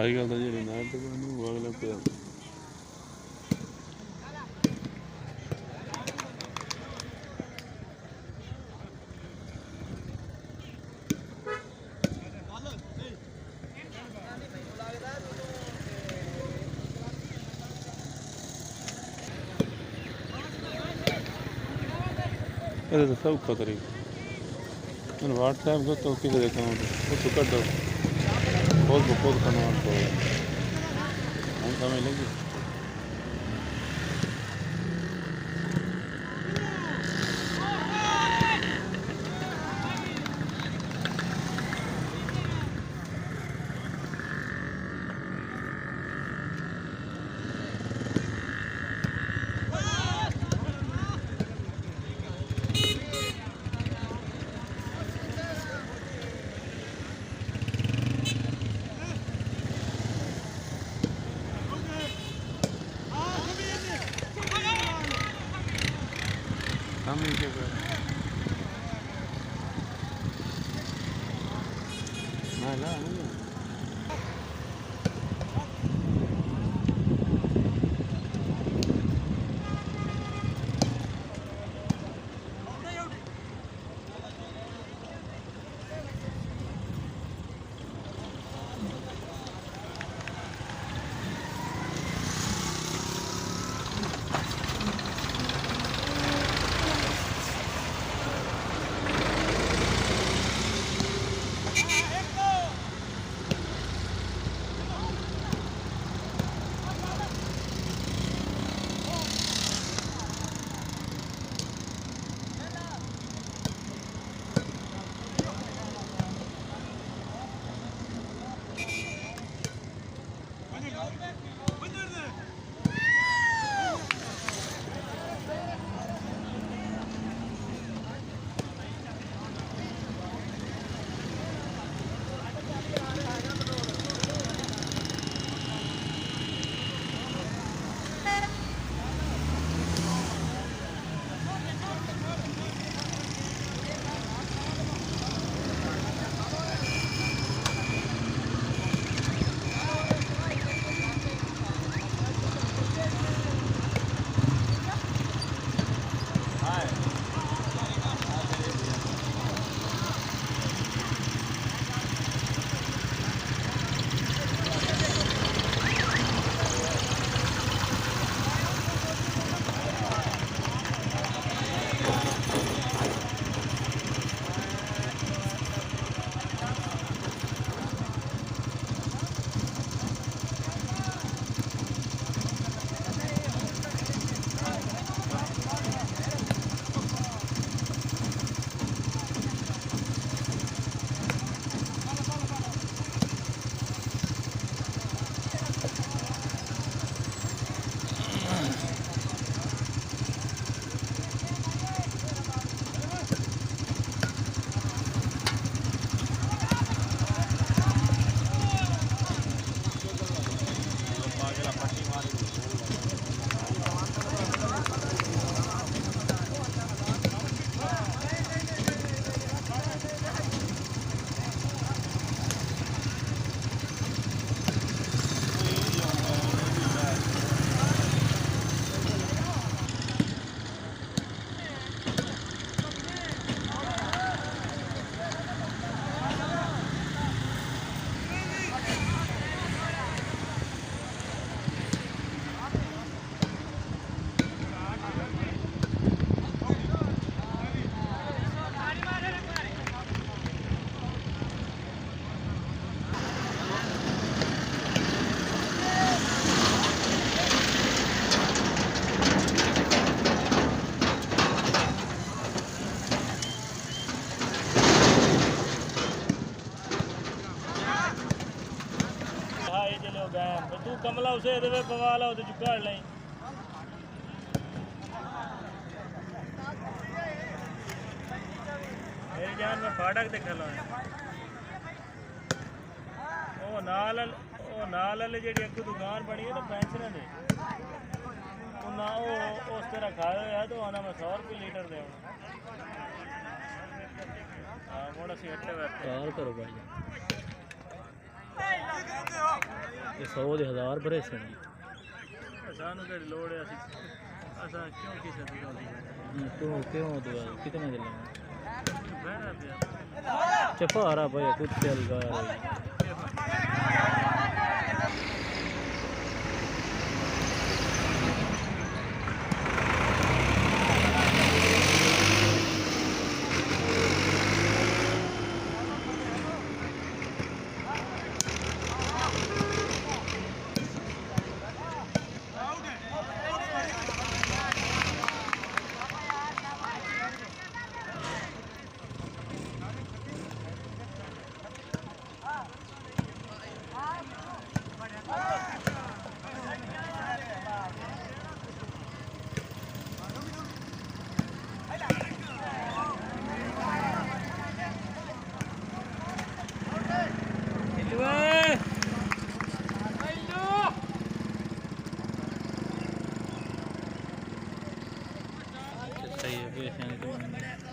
ਆਈ ਗੱਲ ਤਾਂ ਜਿਹੜੀ ਨਾ ਤੇ ਉਹਨੂੰ ਅਗਲੇ ਪਿਆ ਇਹਦੇ ਤਾਂ ਸਭ ਕਰੀ ਮੈਨੂੰ WhatsApp को तो किसे देखा हूँ वो तो कर दो बहुत कमाल तो हम समझ लेंगे हम इनके ना तू कमला उसे दे बवाला उधर चुकाड़ ले मेरी जान में फाटक दिख लो ओ नाल वाले जेडी अगू दुकान बनी है ना पेंशन दे ना उस तरह खाया है तो आना मैं 100 रुपये लीटर दे हाँ मोड़ा सी हट्टे बैठे करो भाई ये 100 ਦੇ 1000 ਭਰੇ ਸਨ ਸਾਨੂੰ ਕਿਹੜੀ ਲੋੜ ਹੈ ਅਸੀਂ ਅਸਾਂ ਕਿਉਂ ਕਿਸੇ ਦੀ ਗੱਲ क्यों दवा कितने दे लेना ਬਹਿਣਾ ਪਿਆ चपारा भाई कुत्ते लगा सही है